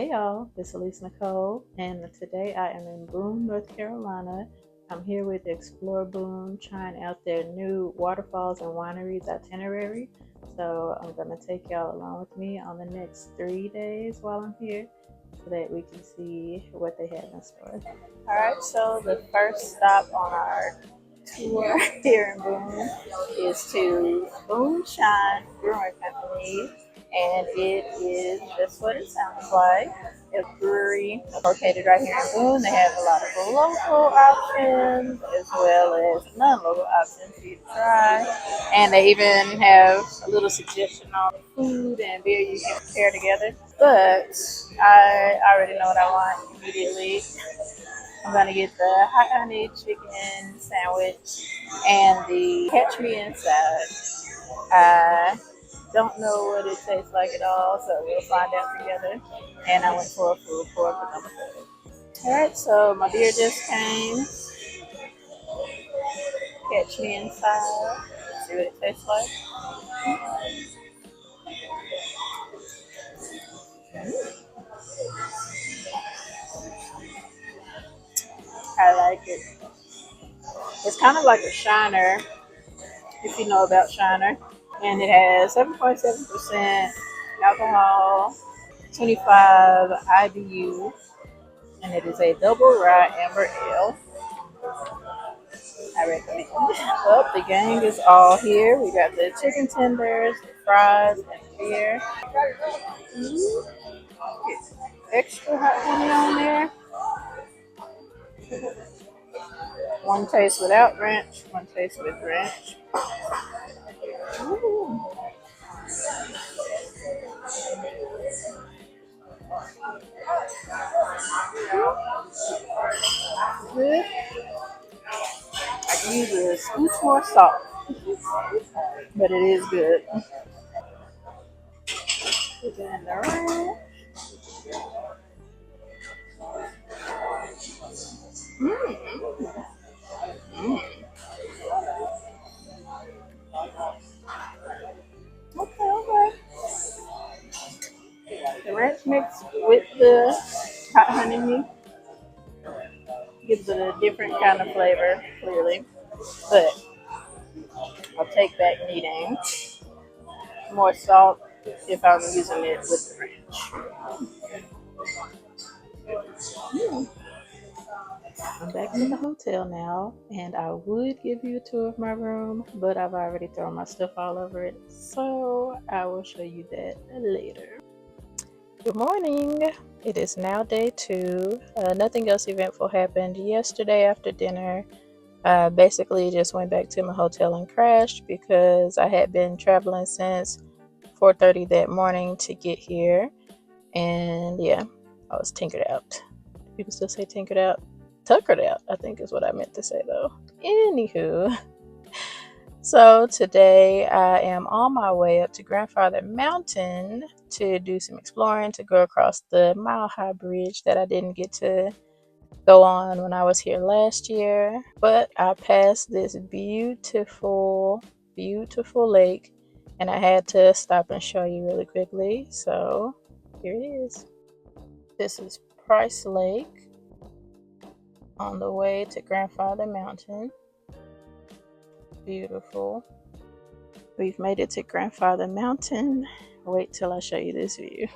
Hey y'all, it's Elise Nicole, and today I am in Boone, North Carolina. I'm here with Explore Boone, trying out their new waterfalls and wineries itinerary. So I'm going to take y'all along with me on the next 3 days while I'm here so that we can see what they have in store. Alright, so the first stop on our tour here in Boone is to Booneshine Brewing Company, and it is just what it sounds like. It's a brewery located right here in Boone. They have a lot of local options as well as non-local options for you to try, and they even have a little suggestion on food and beer you can pair together. But I already know what I want immediately. I'm gonna get the hot honey chicken sandwich and the catch me inside. I don't know what it tastes like at all, so we'll find out together. And I went for a food court for number 3. Alright, so my beer just came. Catch me inside. Let's see what it tastes like. I like it. It's kind of like a Shiner, if you know about Shiner. And it has 7.7% alcohol, 25 IBU, and it is a double rye amber ale. I recommend. Well, the gang is all here. We got the chicken tenders, the fries, and the beer. Extra hot honey on there. One taste without ranch, one taste with ranch. Ooh. Good. I can use a scooch more salt, but it is good. Put it in the ranch. Okay. The ranch mixed with the hot honey gives it a different kind of flavor, clearly. But I'll take back needing more salt if I'm using it with the ranch. I'm back to the hotel now, and I would give you a tour of my room, but I've already thrown my stuff all over it, so I will show you that later. Good morning. It is now day 2. Nothing else eventful happened yesterday after dinner. I basically just went back to my hotel and crashed because I had been traveling since 4:30 that morning to get here, and yeah, I was tinkered out. People still say tinkered out. Tuckered out, I think is what I meant to say though. Anywho, so today I am on my way up to Grandfather Mountain to do some exploring, to go across the Mile High Bridge that I didn't get to go on when I was here last year. But I passed this beautiful, beautiful lake, and I had to stop and show you really quickly. So here it is. This is Price Lake on the way to Grandfather Mountain. Beautiful. We've made it to Grandfather Mountain. Wait till I show you this view.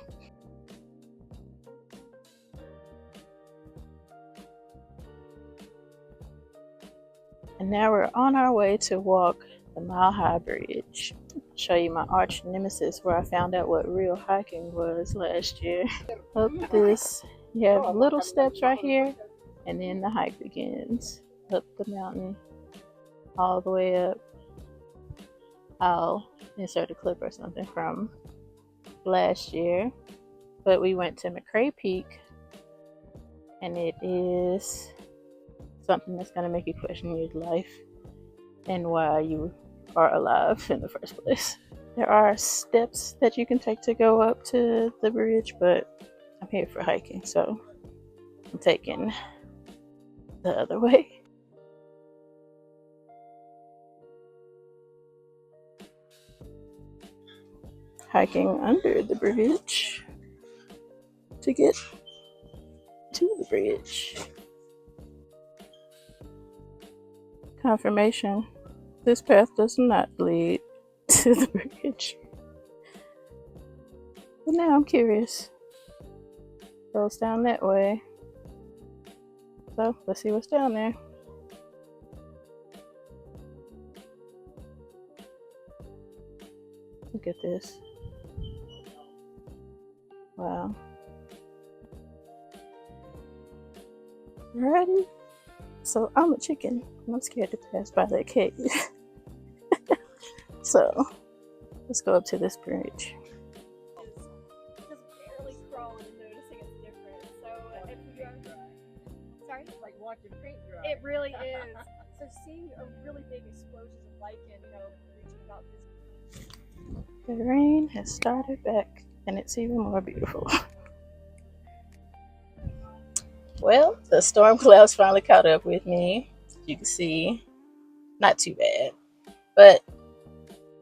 And now we're on our way to walk the Mile High Bridge. I'll show you my arch nemesis where I found out what real hiking was last year. Up this, you have little steps right here, and then the hike begins up the mountain all the way up. I'll insert a clip or something from last year, but we went to McCray Peak, and it is something that's going to make you question your life and why you are alive in the first place. There are steps that you can take to go up to the bridge, but I'm here for hiking, so I'm taking the other way. Hiking under the bridge. to get to the bridge. Confirmation: this path does not lead to the bridge. But now I'm curious. Goes down that way. So let's see what's down there. Look at this. Wow. Alrighty. So I'm a chicken and I'm scared to pass by that cave. So let's go up to this bridge. Just barely crawling and noticing it's different. So if you sorry? Like watching paint dry. It really is. So seeing a really big explosion of lichen, reaching about this. The rain has started back and it's even more beautiful. Well, the storm clouds finally caught up with me. You can see, not too bad. But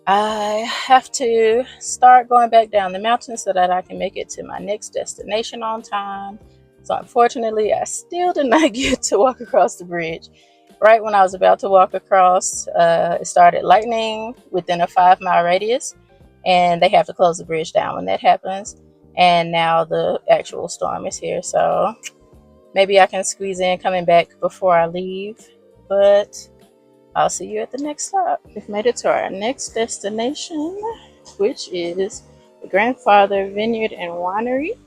I have to start going back down the mountain so that I can make it to my next destination on time. So unfortunately, I still did not get to walk across the bridge. Right when I was about to walk across, it started lightning within a 5-mile radius, and they have to close the bridge down when that happens. And now the actual storm is here, so maybe I can squeeze in coming back before I leave, but I'll see you at the next stop. We've made it to our next destination, which is the Grandfather Vineyard and Winery.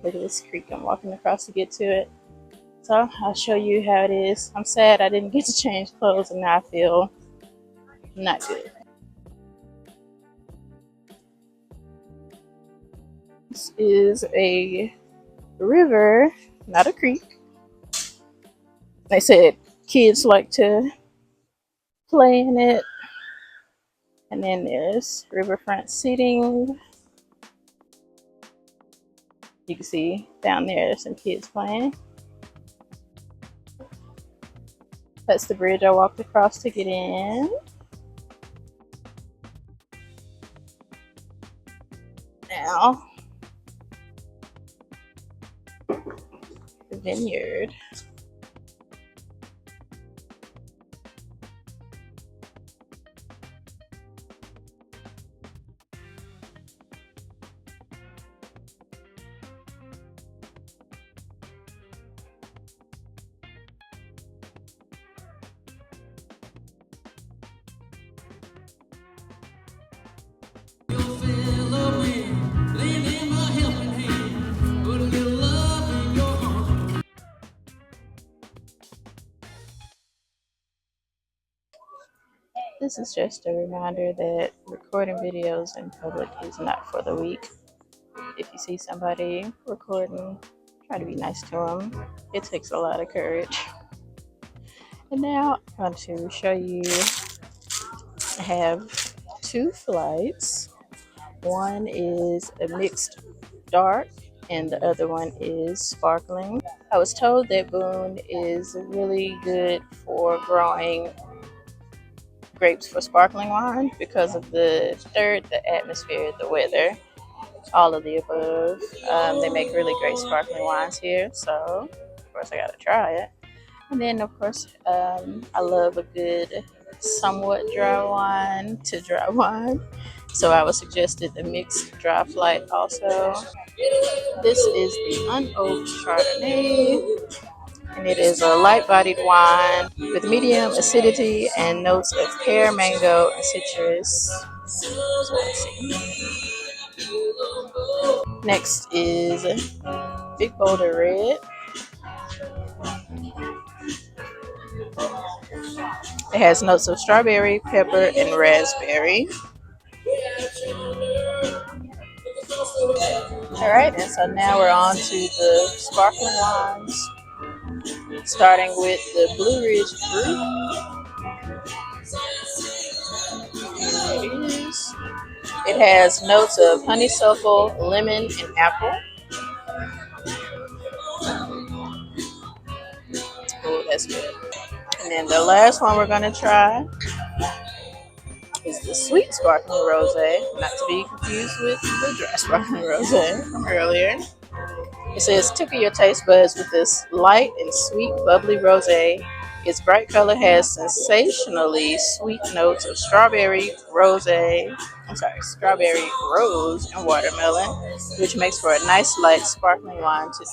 Look at this creek I'm walking across to get to it. So I'll show you how it is. I'm sad I didn't get to change clothes and now I feel not good. This is a river, not a creek. They said kids like to play in it. And then there's riverfront seating. You can see down there's some kids playing. That's the bridge I walked across to get in. Now, the vineyard. This is just a reminder that recording videos in public is not for the weak. If you see somebody recording, try to be nice to them. It takes a lot of courage. And now I'm going to show you, I have 2 flights. One is a mixed dark and the other one is sparkling. I was told that Boone is really good for growing grapes for sparkling wine because of the dirt, the atmosphere, the weather, all of the above. They make really great sparkling wines here, so of course I gotta try it. And then of course I love a good somewhat dry wine to dry wine, so I was suggested the mixed dry flight also. This is the unoaked Chardonnay, and it is a light-bodied wine with medium acidity and notes of pear, mango, and citrus. So let's see. Next is Big Boulder Red. It has notes of strawberry, pepper, and raspberry. Alright, and so now we're on to the sparkling wines, starting with the Blue Ridge Brew. Here it is. It has notes of honeysuckle, lemon, and apple. Oh, that's good. And then the last one we're going to try is the sweet sparkling rosé, not to be confused with the dry sparkling rosé from earlier. It says, tickle your taste buds with this light and sweet, bubbly rosé. Its bright color has sensationally sweet notes of strawberry, strawberry, rose, and watermelon, which makes for a nice, light, sparkling wine to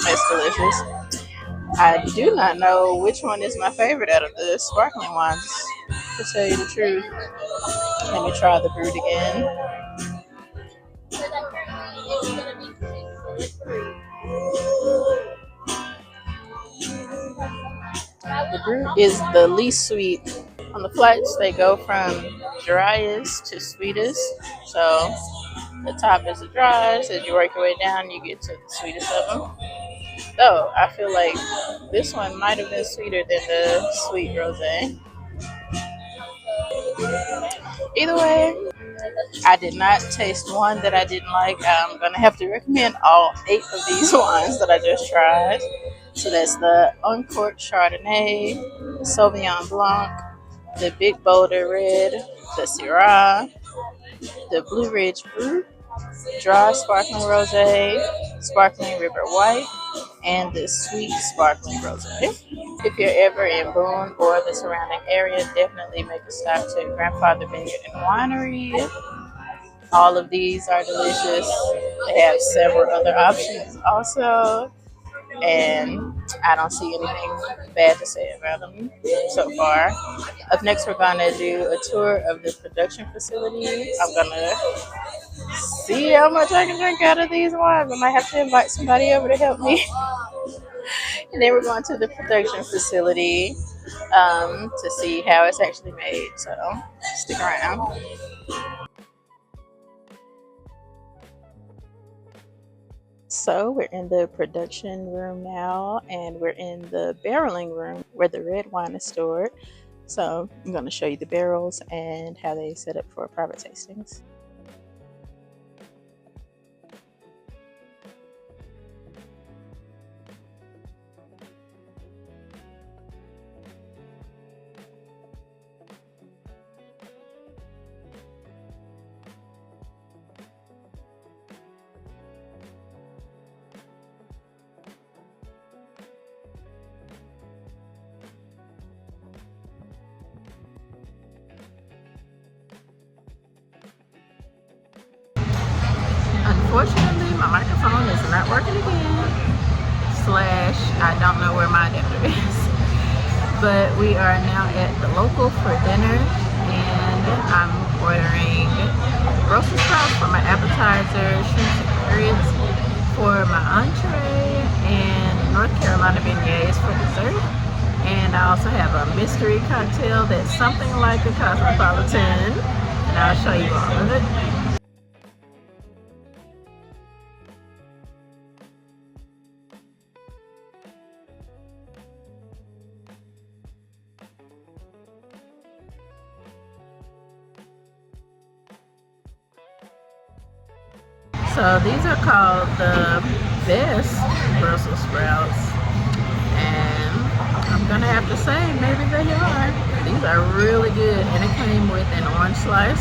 It's delicious. I do not know which one is my favorite out of the sparkling ones, to tell you the truth. Let me try the brewed again. The brew is the least sweet. On the flights, they go from driest to sweetest. So the top is the driest. As you work your way down, you get to the sweetest of them. Though I feel like this one might have been sweeter than the sweet rosé. Either way, I did not taste one that I didn't like. I'm gonna have to recommend all 8 of these wines that I just tried. So that's the Uncorked Chardonnay, the Sauvignon Blanc, the Big Boulder Red, the Syrah, the Blue Ridge Brut, Dry Sparkling Rosé, Sparkling River White, and the Sweet Sparkling Rosé. If you're ever in Boone or the surrounding area, definitely make a stop to Grandfather Vineyard and Winery. All of these are delicious. They have several other options also, and I don't see anything bad to say about them so far. Up next, we're gonna do a tour of the production facility. I'm gonna see how much I can drink out of these wines. I might have to invite somebody over to help me. And then we're going to the production facility to see how it's actually made. So stick around. So we're in the production room now, and we're in the barreling room where the red wine is stored. So I'm going to show you the barrels and how they set up for private tastings. Unfortunately, my microphone is not working again. Slash, I don't know where my adapter is. But we are now at the local for dinner, and I'm ordering Brussels sprouts for my appetizer, shrimps and grits for my entree, and North Carolina beignets for dessert. And I also have a mystery cocktail that's something like a cosmopolitan, and I'll show you all of it. So these are called the best Brussels sprouts, and I'm gonna have to say maybe they are. These are really good, and it came with an orange slice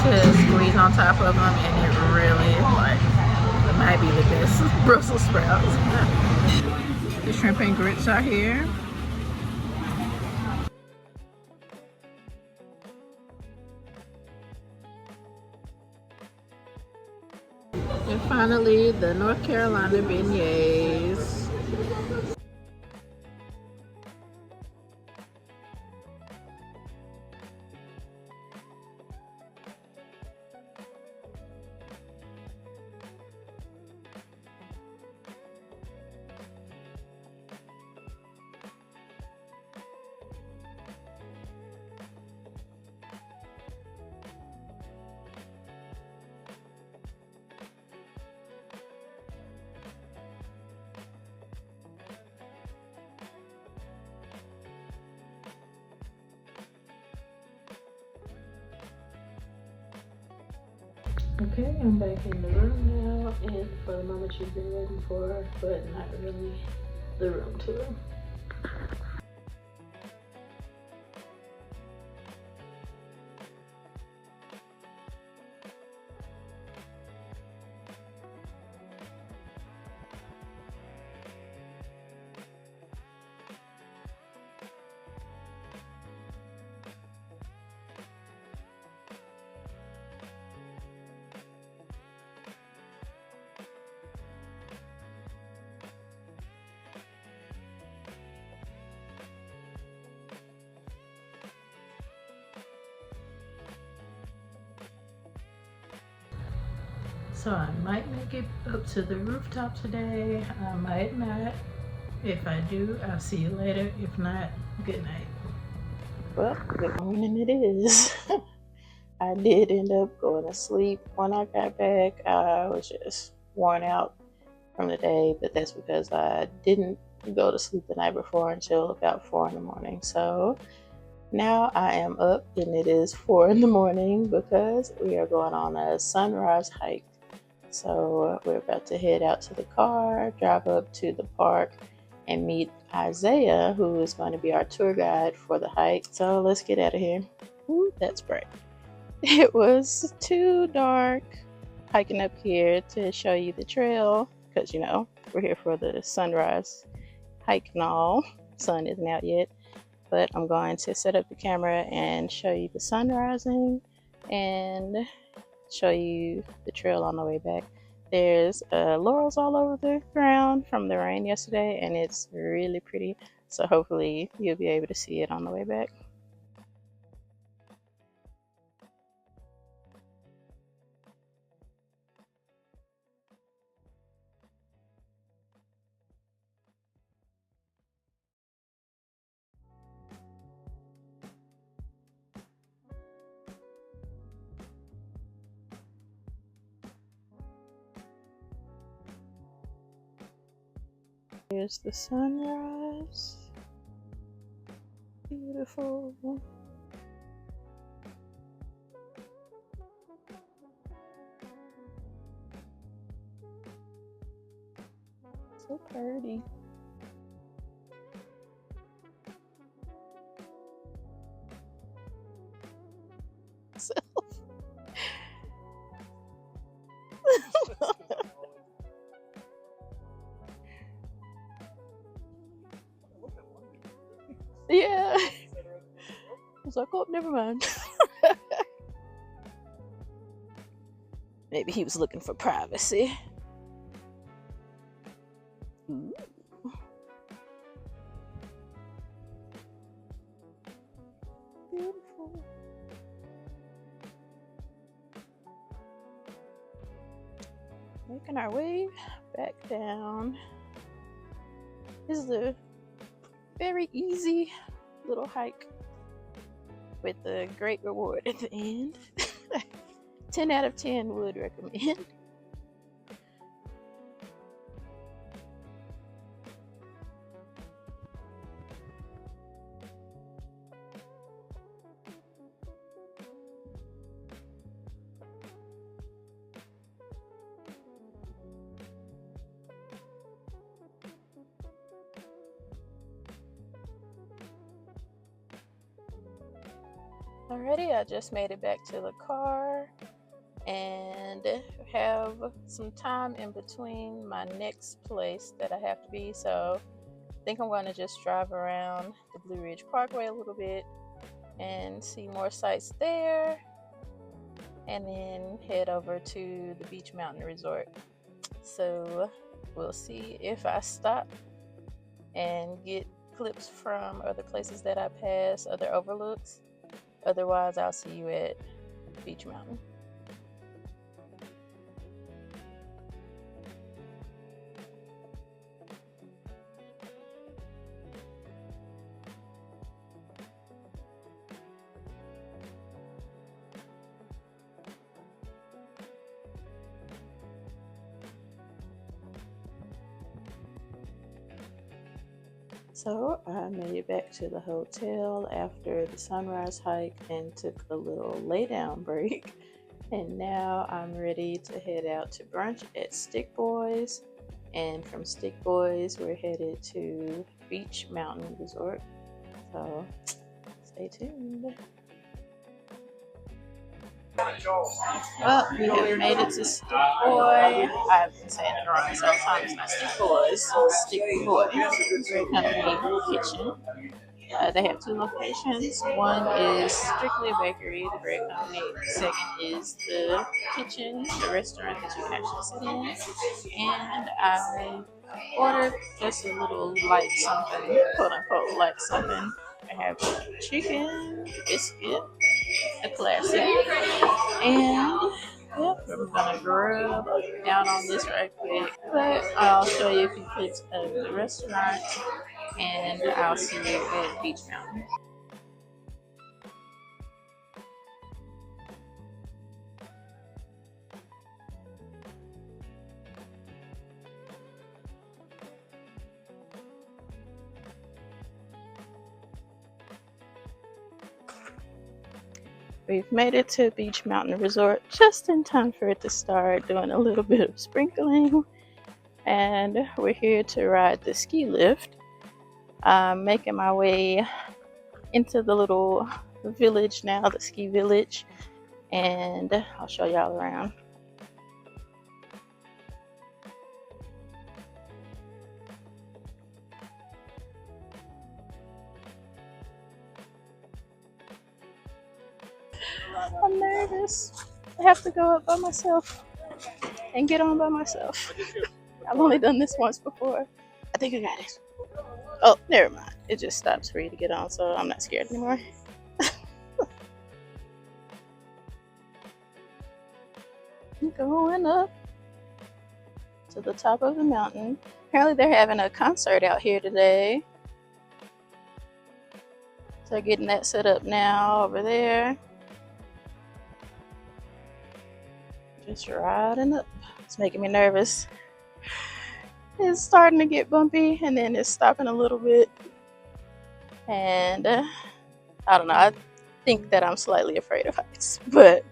to squeeze on top of them, and it really it might be the best Brussels sprouts. The shrimp and grits are here. And finally, the North Carolina beignets. Okay, I'm back in the room now, and for the moment you've been waiting for, but not really the room tour. So I might make it up to the rooftop today. I might not. If I do, I'll see you later. If not, good night. Well, good morning it is. I did end up going to sleep. When I got back, I was just worn out from the day, but that's because I didn't go to sleep the night before until about 4 in the morning. So now I am up and it is 4 in the morning because we are going on a sunrise hike. So we're about to head out to the car, drive up to the park, and meet Isaiah, who is going to be our tour guide for the hike. So let's get out of here. Ooh, that's bright. It was too dark hiking up here to show you the trail because, you know, we're here for the sunrise hike and all. Sun isn't out yet, but I'm going to set up the camera and show you the sun rising and show you the trail on the way back. There's laurels all over the ground from the rain yesterday, and it's really pretty. So hopefully you'll be able to see it on the way back. Here's the sunrise. Beautiful. So pretty. Yeah. I was like, oh, never mind. Maybe he was looking for privacy. Ooh. Beautiful. Making our way back down. This is a very easy little hike with a great reward at the end. 10 out of 10 would recommend. Alrighty, I just made it back to the car and have some time in between my next place that I have to be, so I think I'm going to just drive around the Blue Ridge Parkway a little bit and see more sights there, and then head over to the Beech Mountain Resort. So we'll see if I stop and get clips from other places that I pass, other overlooks. Otherwise, I'll see you at Beech Mountain. So I made it back to the hotel after the sunrise hike and took a little lay down break. And now I'm ready to head out to brunch at Stick Boys. And from Stick Boys, we're headed to Beech Mountain Resort. So stay tuned. Well, we have made it to Stick Boy. I've been saying it wrong several times. Not Stick Boys, Stick Boy. Bread Company Kitchen. They have two locations. One is strictly a bakery, the bread company. The second is the kitchen, the restaurant that you can actually sit in. And I ordered just a little light something, quote unquote light something. I have chicken, biscuit, a classic, and yep, we're gonna grub down on this right quick. But I'll show you a few clips of the restaurant, and I'll see you at Beech Mountain. We've made it to Beech Mountain Resort just in time for it to start doing a little bit of sprinkling. And we're here to ride the ski lift. I'm making my way into the little village now, the ski village, and I'll show y'all around. I'm nervous. I have to go up by myself and get on by myself. I've only done this once before. I think I got it. Oh, never mind. It just stops for you to get on, so I'm not scared anymore. Going up to the top of the mountain. Apparently they're having a concert out here today. So getting that set up now over there. Just riding up. It's making me nervous. It's starting to get bumpy and then it's stopping a little bit. And I don't know, I think that I'm slightly afraid of heights, but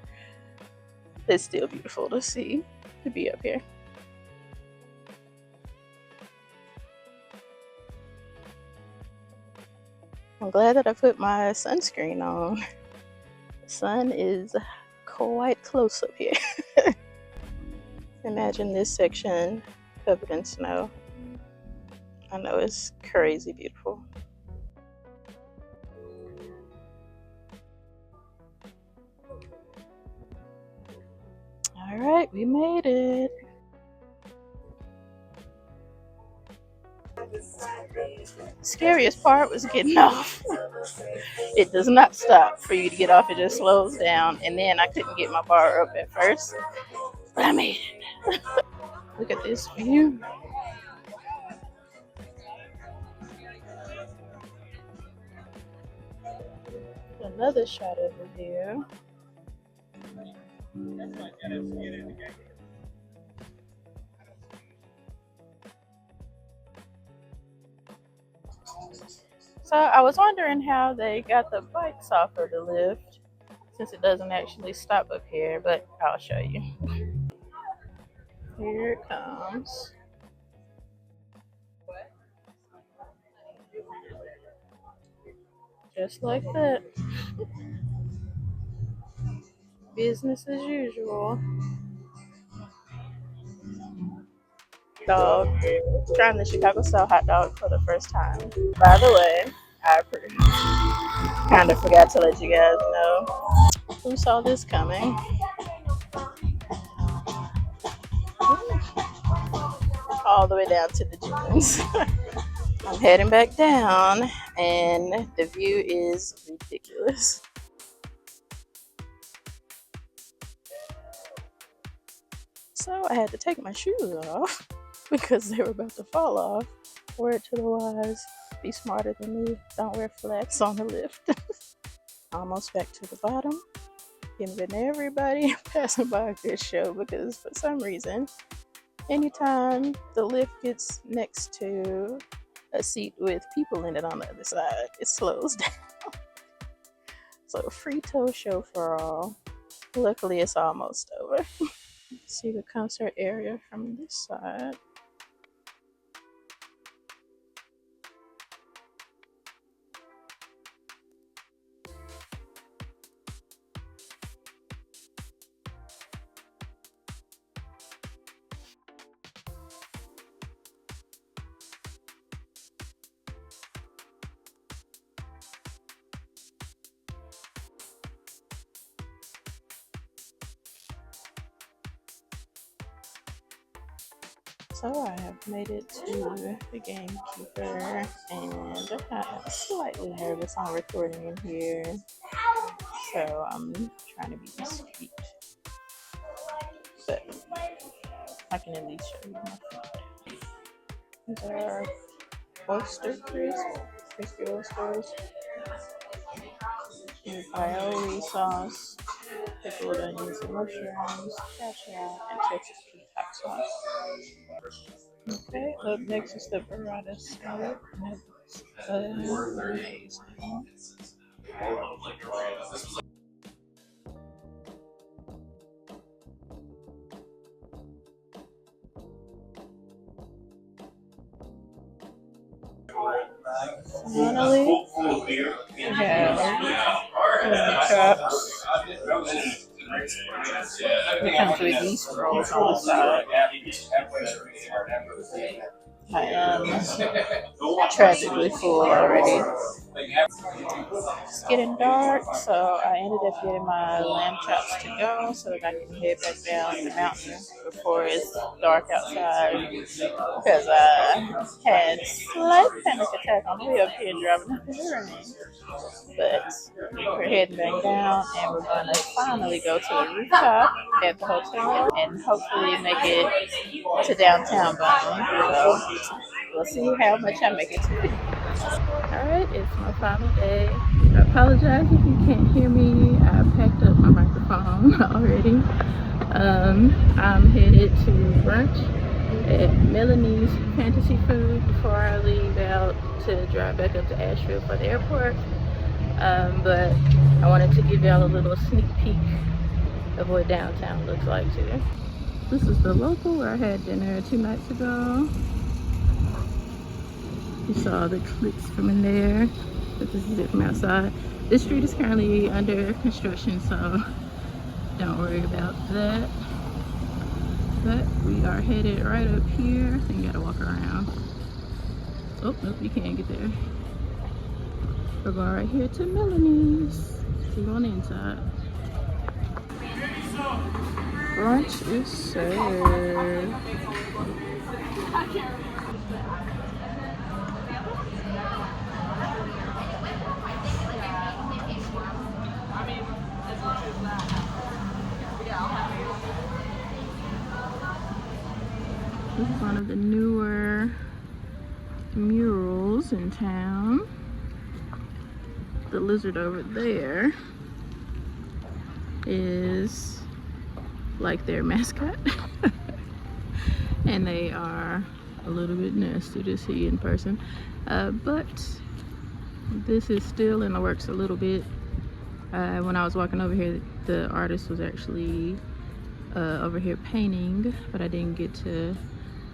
it's still beautiful to see, to be up here. I'm glad that I put my sunscreen on. The sun is quite close up here. Imagine this section covered in snow. I know, it's crazy beautiful. All right, we made it. Scariest part was getting off. It does not stop for you to get off, it just slows down. And then I couldn't get my bar up at first, but I made it. Look at this view. Another shot over here. So I was wondering how they got the bikes off of the lift, since it doesn't actually stop up here, but I'll show you. Here it comes. Just like that. Business as usual. Dog. Trying the Chicago style hot dog for the first time. By the way, I kind of forgot to let you guys know. Who saw this coming? All the way down to the dunes. I'm heading back down, and the view is ridiculous. So I had to take my shoes off because they were about to fall off. Word to the wise, be smarter than me. Don't wear flats on the lift. Almost back to the bottom. Giving everybody passing by a good show, because for some reason, anytime the lift gets next to a seat with people in it on the other side, it slows down. So free tow show for all. Luckily, it's almost over. See the concert area from this side. So I have made it to the Gamekeeper, and I'm slightly nervous on recording in here, so I'm trying to be discreet, but I can at least show you my food. These are oyster crispy oysters, with aioli sauce, pickled onions and mushrooms, cashew, and Texas peacock sauce. Okay, up next is the burrata salad. That's amazing. Finally, we have cups. It comes with yeast rolls on the side. I am tragically full already. It's getting dark, so I ended up getting my lamb chops to go so that I can head back down the mountain before it's dark outside. Because I had slight panic attack on the way up here driving up in the rain. But we're heading back down, and we're gonna finally go to the rooftop at the hotel and hopefully make it to downtown Boone. So we'll see how much I make it to. Alright, it's my final day. I apologize if you can't hear me. I packed up my microphone already. I'm headed to brunch at Melanie's Fantasy Food before I leave out to drive back up to Asheville for the airport. But I wanted to give y'all a little sneak peek of what downtown looks like too. This is the local where I had dinner 2 nights ago. You saw the clips from in there, but this is it from outside. This street is currently under construction, so don't worry about that. But we are headed right up here. I think you gotta walk around. Oh, nope, you can't get there. We're going right here to Melanie's. See you on the inside. Brunch is served. This is one of the newer murals in town. The lizard over there is like their mascot. And they are a little bit nasty to see in person. But this is still in the works a little bit. When I was walking over here, the artist was actually over here painting, but I didn't get to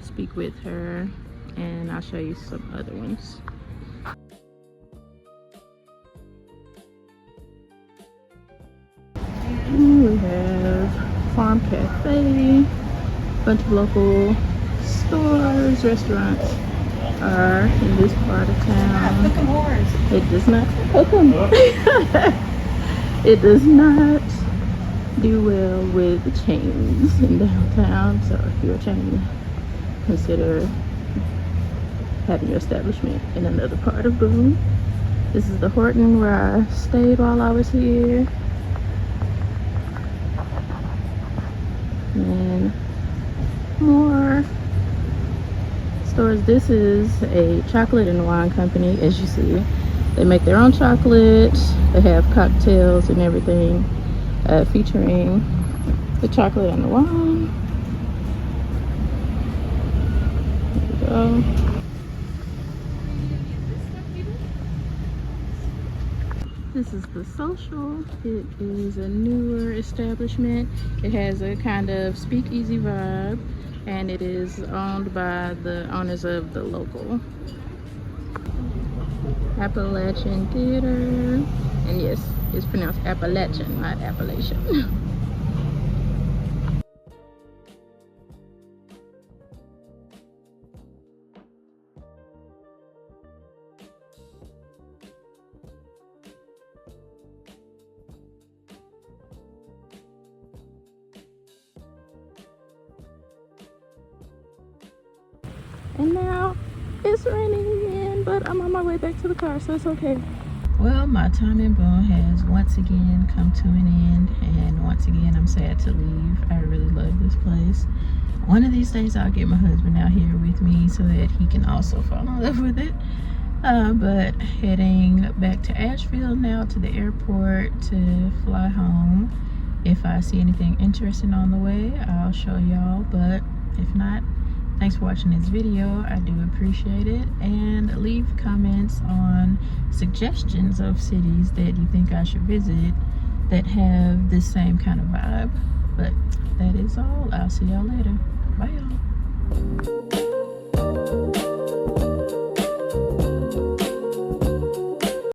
speak with her, and I'll show you some other ones. We have Farm Cafe, a bunch of local stores, restaurants are in this part of town. It does not hook 'em. It does not do well with the chains in downtown, so if you're a chain, consider having your establishment in another part of Boone. This is the Horton where I stayed while I was here. And more stores. This is a chocolate and wine company, as you see. They make their own chocolate. They have cocktails and everything featuring the chocolate and the wine. There we go. This is the Social. It is a newer establishment. It has a kind of speakeasy vibe, and it is owned by the owners of the local Appalachian Theater. And yes, it's pronounced Appalachian, not Appalachian. And now it's raining again, but I'm on my way back to the car, so it's okay. Well, my time in Boone has once again come to an end, and once again I'm sad to leave. I really love this place. One of these days I'll get my husband out here with me so that he can also fall in love with it. But heading back to Asheville now, to the airport to fly home. If I see anything interesting on the way, I'll show y'all, but if not, thanks for watching this video. I do appreciate it, and leave comments on suggestions of cities that you think I should visit that have this same kind of vibe. But that is all. I'll see y'all later. Bye y'all.